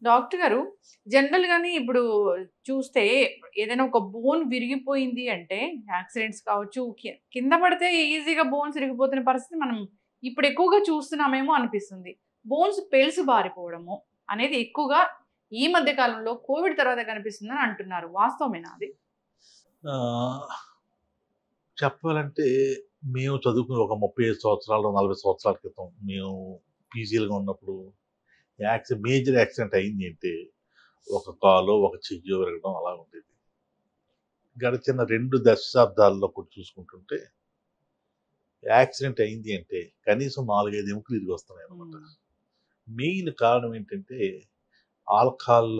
Doctor గారు జనరల్‌గానే ఇప్పుడు చూస్తే ఏదైనా ఒక బోన్ విరిగిపోయింది అంటే యాక్సిడెంట్స్ కావచ్చు, కింద పడితే ఈజీగా బోన్స్ ఇరిగిపోతున్న పరిస్థితి మనం ఇప్పుడు ఎక్కువగా చూస్తున్నామేమో అనిపిస్తుంది. బోన్స్ పెలుసు బారిపోవడము అనేది ఎక్కువగా ఈ మధ్య కాలంలో కోవిడ్ తర్వాత కనిపిస్తుందని అంటున్నారు. వాస్తవమేనా అది? ఆహ్, చెప్పాలంటే మేము చదువుకుని ఒక 35 సంవత్సరాలు, 40 సంవత్సరాల క్రితం మేము పీజీలుగా ఉన్నప్పుడు మేజర్ యాక్సిడెంట్ అయింది అంటే ఒక కాలో, ఒక చెయ్యో విరగడం అలా ఉండేది. గడిచిన 2 దశాబ్దాల్లో కూడా చూసుకుంటుంటే యాక్సిడెంట్ అయింది అంటే కనీసం 4, 5 ఎముకలు ఇరిగొస్తున్నాయన్నమాట. హ్మ్. మెయిన్ కారణం ఏంటంటే ఆల్కహాల్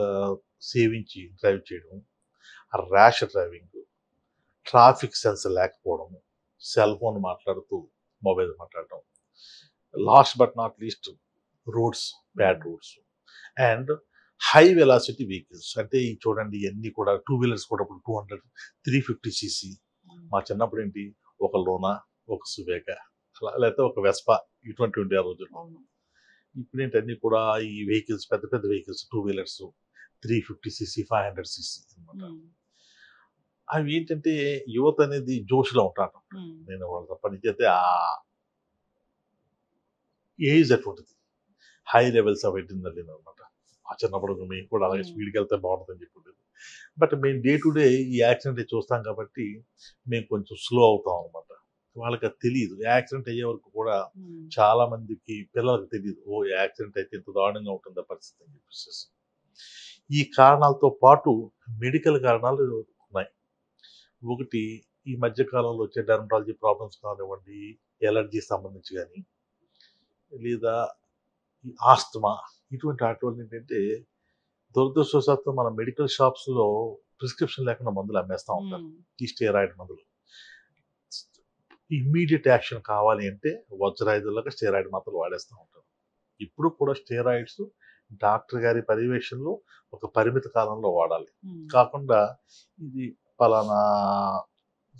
సేవించి డ్రైవ్ చేయడం, ర్యాష్ డ్రైవింగ్, ట్రాఫిక్ సెన్స్ లేకపోవడము, సెల్ ఫోన్ మాట్లాడుతూ మొబైల్ మాట్లాడటం, last but not least roads, bad roads and high velocity vehicles. అంటే ఈ చూడండి ఇవన్నీ కూడా టూ వీలర్స్ కూడా ఇప్పుడు 200, 350 సీసీ. మా చిన్నప్పుడు ఏంటి ఒక లోనా, ఒక సువేగ అలా లేకపోతే ఒక వెస్పా ఇటువంటి ఉండే ఆ రోజుల్లో. అవును. ఇప్పుడు ఏంటన్నీ కూడా ఈ వెహికల్స్ పెద్ద పెద్ద vehicles two wheelers 350 CC, 500 CC అనమాట. హ్మ్. అవి ఏంటంటే యువత అనేది జోష్‌లో ఉంటారు. హ్మ్. నేను వాళ్ళతో పనిచేస్తే ఆ ఏజ్ అటువంటిది. హై లెవెల్స్ ఆఫ్ అడ్రినలిన్ అనమాట. ఆ చిన్నప్పుడు మేము కూడా అలాగే హ్మ్. స్పీడ్‌కెళ్తే బాగుంటుందని చెప్పి ఉండేది. బట్ మేము డే టు డే ఈ యాక్సిడెంట్ చూస్తాం కాబట్టి మేము కొంచెం స్లో అవుతాం అనమాట. వాళ్ళకి అది తెలీదు. యాక్సిడెంట్ అయ్యే వరకు కూడా హ్మ్. చాలా మందికి పిల్లలకు తెలీదు. ఓహ్! యాక్సిడెంట్ అయితే ఇంత దారుణంగా ఉంటుందా పరిస్థితి అని చెప్పేసేసి. ఈ కారణాలతో పాటు మెడికల్ కారణాలు ఉన్నాయి. ఒకటి ఈ మధ్య కాలంలో వచ్చే డెర్మటాలజీ ప్రాబ్లమ్స్ కానివ్వండి, ఎలర్జీ సంబంధించి గాని, లేదా ఈ ఆస్తమా ఇటువంటి వాటి వల్ల ఏంటంటే దురదృష్టవశాత్తు మన మెడికల్ షాప్స్‌లో ప్రిస్క్రిప్షన్ లేకుండా మందులు అమ్మేస్తా ఉంటారు. హ్మ్. ఈ స్టెరాయిడ్ మందులు. ఇమ్మీడియేట్ యాక్షన్ కావాలి అంటే వజ్రాయుధంలాగా స్టెరాయిడ్ మాత్రలు వాడేస్తా ఉంటారు. ఇప్పుడు కూడా స్టెరాయిడ్స్ డాక్టర్ గారి పర్యవేక్షణలో ఒక పరిమిత కాలంలో వాడాలి. హ్మ్. కాకుండా ఇది పలానా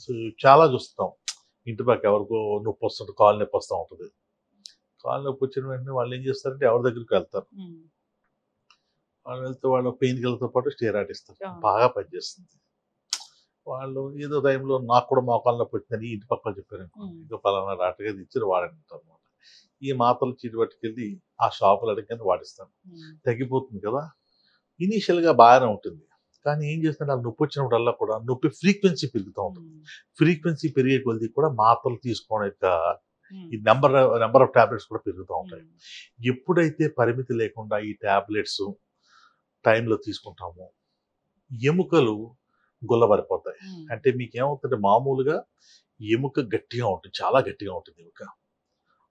సు చాలా చూస్తాం. ఇంటి పక్క ఎవరికో నొప్పొస్తుంటే కాలు నొప్పొస్తా ఉంటది. కాలు నొప్పి వచ్చిన వెంటనే వాళ్ళు ఏం చేస్తారంటే ఎవరి దగ్గరికి వెళ్తారు. హ్మ్. వాళ్ళు వెళ్తే వాళ్ళు పెయిన్ కిల్లర్‌తో పాటు స్టెరాయిడ్ ఇస్తారు. అవును. బాగా పనిచేస్తుంది. వాళ్ళు ఏదో టైంలో నాకు కూడా మోకాలు నొప్పి వచ్చిందని ఇంటి పక్కల చెప్పారనుకోండి. హ్మ్. ఇదిగో పలానా డాక్టర్ గారు ఇచ్చారు వాడండి అంటారనమాట. ఈ మాత్రలు చీటి పట్టుకెళ్ళి ఆ షాపులో అడగగానే వాడిస్తాను. హ్మ్. తగ్గిపోతుంది కదా! ఇనీషియల్‌గా బాగానే ఉంటుంది. కానీ ఏం చేస్తున్నారు నాకు నొప్పి వచ్చినప్పుడల్లా కూడా నొప్పి ఫ్రీక్వెన్సీ పెరుగుతా ఉంటుంది. హ్మ్. ఫ్రీక్వెన్సీ పెరిగే కొద్దీ కూడా మాత్రలు తీసుకోవడం యొక్క హ్మ్. ఈ నంబర్ ఆఫ్ టాబ్లెట్స్ కూడా పెరుగుతా ఉంటాయి. హ్మ్. ఎప్పుడైతే పరిమితి లేకుండా ఈ టాబ్లెట్స్ టైంలో తీసుకుంటామో ఎముకలు గుల్లబారిపోతాయి. హ్మ్. అంటే మీకేమవుతుందంటే మామూలుగా ఎముక గట్టిగా ఉంటుంది. చాలా గట్టిగా ఉంటుంది ఎముక.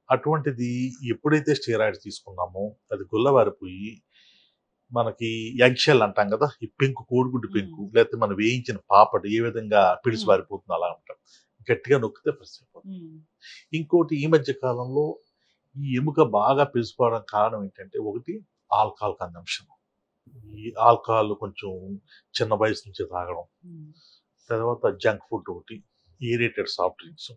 అటువంటిది ఎప్పుడైతే స్టెరాయిడ్స్ తీసుకున్నామో అది గుల్లబారిపోయి మనకి ఎగ్ షెల్ అంటాం కదా! ఈ పెంకు కోడిగుడ్డు హ్మ్. పెంకు లేకపోతే మనం వేయించిన పాపడ్ ఏ విధంగా పిడుసు హ్మ్. పారిపోతుందో అలా ఉంటాం. గట్టిగా నొక్కితే ప్రెస్ అయిపోతుంది. హ్మ్. ఇంకోటి ఈ మధ్య కాలంలో ఈ ఎముక బాగా పిలుసుకోవడానికి కారణం ఏంటంటే ఒకటి ఆల్కహాల్ కన్జంప్షన్. ఈ ఆల్కహాల్ కొంచెం చిన్న వయసు నుంచే తాగడం. హ్మ్. తర్వాత జంక్ ఫుడ్ ఒకటి, ఏరేటెడ్ సాఫ్ట్ డ్రింక్స్,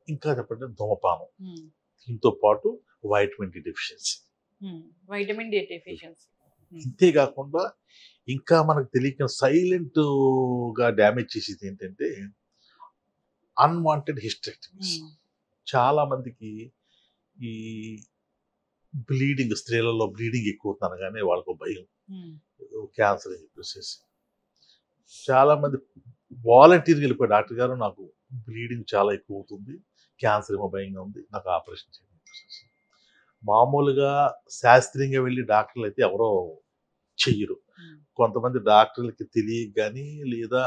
ఇంకా చెప్పంటే ధూమపానం. హ్మ్. దీంతో పాటు వైటమిన్ డి డెఫిషియన్సీ. హ్మ్. Vitamin D deficiency. హ్మ్. ఇంతే కాకుండా ఇంకా మనకు తెలియక సైలెంట్‌గా డ్యామేజ్ చేసేది ఏంటంటే అన్‌వాంటెడ్ హిస్టెరెక్టమీస్. హ్మ్. చాలా మందికి ఈ స్త్రీలలో బ్లీడింగ్ ఎక్కువ అనగానే వాళ్ళకో భయం. హ్మ్. ఏదో క్యాన్సర్ అని చెప్పేసేసి. చాలా మంది వాలంటీర్‌గా వెళ్ళిపోయి డాక్టర్ గారు నాకు బ్లీడింగ్ చాలా ఎక్కువ అవుతుంది. క్యాన్సర్ ఏమో భయంగా ఉంది. నాకు ఆపరేషన్ చేయండి అని చెప్పేసేసి. మామూలుగా శాస్త్రీయంగా వెళ్లి డాక్టర్‌లయితే ఎవరో చెయ్యరు. హ్మ్. కొంతమంది డాక్టర్‌లకి తెలియక గాని లేదా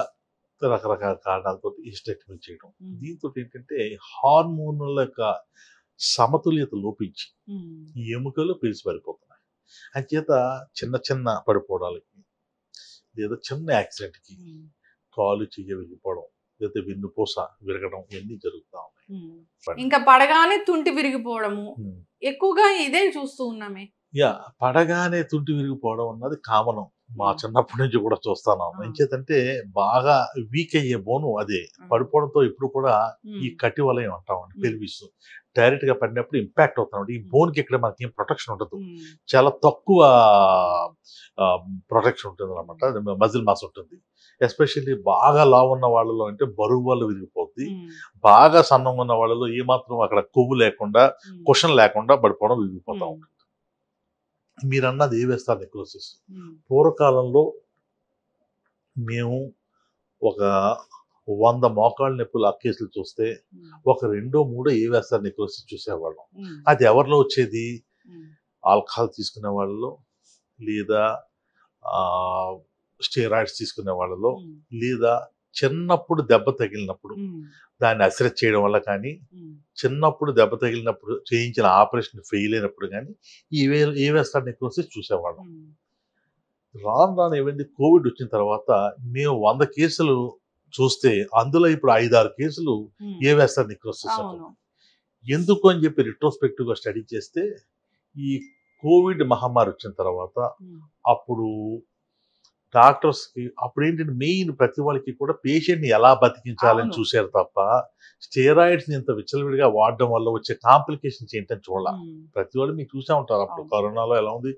రకరకాల కారణాలతోటి హిస్టెక్టమీ చేయడం. హ్మ్. దీంతోటేంటంటే హార్మోనుల యొక్క సమతుల్యత లోపించి హ్మ్. ఈ ఎముకలు పీల్చి పడిపోతున్నాయి. అంచేత చిన్న చిన్న పడిపోవడాలకి లేదా చిన్న యాక్సిడెంట్‌కి హ్మ్. కాలు, చెయ్యి విరిగిపోవడం, లేతే వెన్నుపూస విరగడం ఇవన్నీ జరుగుతా ఉన్నాయి. హ్మ్. పడిన ఇంకా పడగానే తుంటి విరిగిపోవడము. హ్మ్. ఎక్కువగా ఇదే చూస్తూ ఉన్నామే. పడగానే తుంటి విరిగిపోవడం అన్నది కామను. మా హ్మ్. చిన్నప్పటి నుంచి కూడా చూస్తున్నాము. ఆ! ఎంచేతంటే బాగా వీక్ అయ్యే బోను అదే. ఆ! పడిపోవడంతో ఇప్పుడు కూడా ఈ హ్మ్. కటి వలయం అంటామండి హ్మ్. పెల్విస్. డైరెక్ట్గా పడినప్పుడు ఇంపాక్ట్ అవుతుంది. ఈ బోన్కి ఇక్కడ మనకి ఏం ప్రొటెక్షన్ ఉండదు, ఉమ్, చాలా తక్కువ ప్రొటెక్షన్ ఉంటుంది అనమాట. మజిల్ మాస్ ఉంటుంది. ఎస్పెషల్లీ బాగా లావు ఉన్న వాళ్ళలో అంటే బరువు వల్ల విరిగిపోద్ది. ఉమ్, బాగా సన్నంగా ఉన్న వాళ్ళలో ఏమాత్రం అక్కడ కొవ్వు లేకుండా, ఉమ్, కుషన్ లేకుండా పడిపోవడం, విరిగిపోతా ఉమ్, ఉంటుంది. మీరు అన్నది ఏవేస్తారు నెక్రోసిస్. ఉమ్, పూర్వకాలంలో మేము ఒక 100 మోకాళ్ళ నొప్పులు ఆ కేసులు చూస్తే ఉమ్, ఒక 2-3 ఏవేస్తారు నెక్రోసిస్ చూసేవాళ్ళం. ఉమ్, అది ఎవరిలో వచ్చేది? ఉమ్, ఆల్కహాల్ తీసుకునే వాళ్ళలో, లేదా స్టెరాయిడ్స్ తీసుకునే వాళ్ళలో, ఉమ్, లేదా చిన్నప్పుడు దెబ్బ తగిలినప్పుడు ఉమ్, దాన్ని అశ్రద్ధ చేయడం వల్ల కానీ, ఉమ్, చిన్నప్పుడు దెబ్బ తగిలినప్పుడు చేయించిన ఆపరేషన్ ఫెయిల్ అయినప్పుడు కానీ ఏవేస్తారు నెక్రోసిస్ చూసేవాళ్ళం. ఉమ్, రాను రాను ఏమైంది, కోవిడ్ వచ్చిన తర్వాత మేము 100 కేసులు చూస్తే అందులో ఇప్పుడు 5-6 కేసులు ఉమ్, ఏవేస్తారు నెక్రోసిస్ అవును. ఉంటుంది. ఎందుకు అని చెప్పి రిట్రోస్పెక్టివ్గా స్టడీ చేస్తే, ఈ కోవిడ్ మహమ్మారి వచ్చిన తర్వాత ఉమ్, అప్పుడు డాక్టర్స్కి అప్పుడు ఏంటంటే మెయిన్ ప్రతి వాళ్ళకి కూడా పేషెంట్ని ఎలా బతికించాలని అవును. చూశారు తప్ప స్టెరాయిడ్స్ని ఇంత విచ్చలవిడిగా వాడడం వల్ల వచ్చే కాంప్లికేషన్స్ ఏంటని చూడాల. ఉమ్, ప్రతి వాళ్ళు మీకు చూసే ఉంటారు అప్పుడు అవును. కరోనాలో ఎలా ఉంది,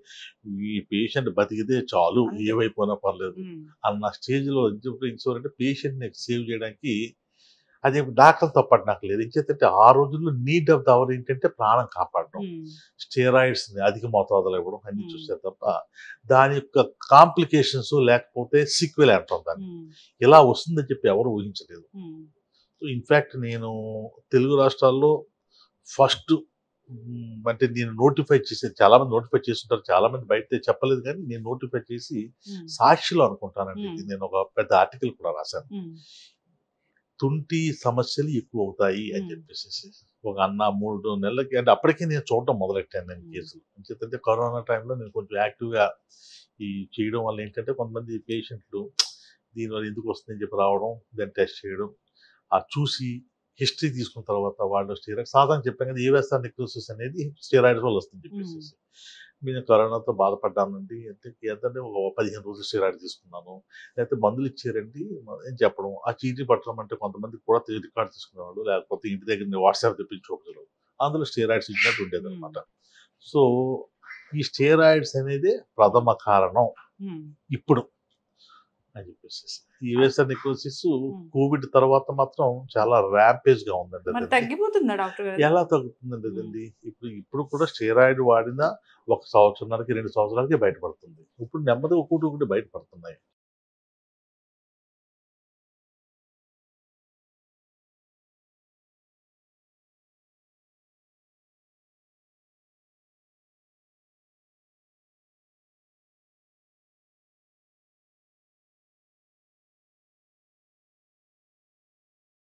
ఈ పేషెంట్ బతికితే చాలు, అంతే. ఏవైపోయినా పర్లేదు ఉమ్, అన్న స్టేజ్లో అంటే పేషెంట్ని సేవ్ చేయడానికి అది డాక్టర్తో పాటు నాకు లేదు. ఇంకేంటంటే ఆ రోజుల్లో నీడ్ ఆఫ్ ద అవర్ ఏంటంటే ప్రాణం కాపాడడం, ఉమ్, స్టెరాయిడ్స్ని అధిక మోతాదులో ఇవ్వడం అన్ని ఉమ్, చూసారు తప్ప దాని యొక్క కాంప్లికేషన్స్ లేకపోతే సిక్వెల్ అంటాం దాన్ని, ఉమ్, ఇలా వస్తుందని చెప్పి ఎవరు ఊహించలేదు. ఉమ్, సో ఇన్ఫ్యాక్ట్ నేను తెలుగు రాష్ట్రాల్లో ఫస్ట్ అంటే నేను నోటిఫై చేసేది, చాలా మంది నోటిఫై చేస్తుంటారు, చాలా మంది బయట చెప్పలేదు, కానీ నేను నోటిఫై చేసి ఉమ్, సాక్షిలో అనుకుంటానండి ఇది, ఉమ్, నేను ఒక పెద్ద ఆర్టికల్ కూడా రాశాను. ఉమ్, తుంటి సమస్యలు ఎక్కువ అవుతాయి అని ఉమ్, చెప్పేసి ఒక 3 నెలలకి, అంటే అప్పటికే నేను చూడటం మొదలెట్టాను నేను ఉమ్, కేసులు. ఎందుకంటే కరోనా టైంలో నేను కొంచెం యాక్టివ్గా ఈ చేయడం వల్ల ఏంటంటే కొంతమంది పేషెంట్లు దీనివల్ల ఎందుకు వస్తుందని చెప్పి రావడం, దాన్ని టెస్ట్ చేయడం, ఆ చూసి హిస్టరీ తీసుకున్న తర్వాత వాళ్ళు స్టెరాయిడ్ సాధారణ చెప్పాను కదా, ఏవేస్తారు నెక్రోసిస్ అనేది స్టెరాయిడ్స్ వల్ల వస్తుంది చెప్పేసి. ఉమ్, నేను కరోనాతో బాధపడ్డానండి అంటే ఏంటంటే ఒక 15 రోజులు స్టెరాయిడ్ తీసుకున్నాను, లేకపోతే మందులు ఇచ్చారండి అని చెప్పడం, ఆ చీటీ పట్టడం అంటే కొంతమంది కూడా రికార్డ్ తీసుకునేవాళ్ళు, లేకపోతే ఇంటి దగ్గర వాట్సాప్ తెప్పించుకోవచ్చు, అందులో స్టెరాయిడ్స్ ఇచ్చినట్టు ఉండేది ఉమ్, అనమాట. సో ఈ స్టెరాయిడ్స్ అనేది ప్రథమ కారణం ఉమ్, ఇప్పుడు అని చెప్పేసి. ఈ ఏవేస్తారు నెక్రోసిస్ ఉమ్. కోవిడ్ తర్వాత మాత్రం చాలా ర్యాంపేజ్ గా ఉందండి మరి అది. తగ్గిపోతుందా డాక్టర్ గారు? ఎలా తగ్గుతుందండి అదండి? ఇప్పుడు కూడా స్టెరాయిడ్ వాడినా 1 సంవత్సరానికి 2 సంవత్సరాలకి బయటపడుతుంది. ఇప్పుడు నెమ్మదిగా ఒకటి ఒకటి బయటపడుతున్నాయి.